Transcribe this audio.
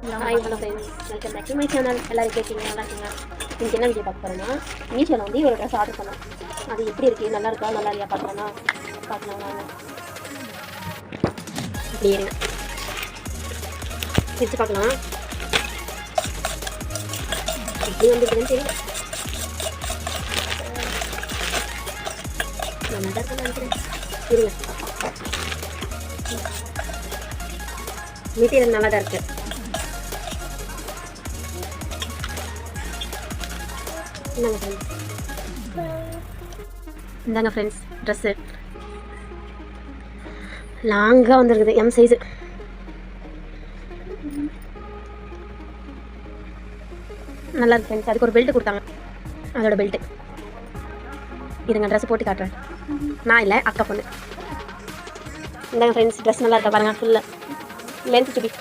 Hi hello friends, welcome back to my channel. எல்லோரும் கேட்குறீங்க, நல்லா இருக்குங்க. இன்றைக்கி என்ன வீடியோ பார்க்க போகிறோன்னா, மீஷோவில் வந்து ஒரு ட்ரெஸ் ஆர்டர் பண்ணோம். அது எப்படி இருக்குது, நல்லா இருக்கா நல்லா இல்லையா பார்க்கலாம்னா பார்க்கலாம் வாங்க. இப்படி இருங்க, பிரித்து பார்க்கலாம். இப்படி வந்துருக்குதுன்னு தெரியல, நல்லா தான் இருக்குன்னு நினைக்கிறேன். இருங்க, மெட்டீரியல் நல்லா தான் இருக்குது. இந்தாங்க ஃப்ரெண்ட்ஸ், ட்ரெஸ்ஸு லாங்காக வந்துருக்குது, எம் சைஸு. நல்லா இருக்கு ஃப்ரெண்ட்ஸ். அதுக்கு ஒரு பெல்ட் கொடுத்தாங்க, அதோட பெல்ட்டு. இருங்க, ட்ரெஸ் போட்டு காட்டுறேன். நான் இல்லை, அக்கா பொண்ணு. இந்தாங்க ஃப்ரெண்ட்ஸ், ட்ரெஸ் நல்லா இருக்கா பாருங்கள். ஃபுல்லாக லென்த் சுடி.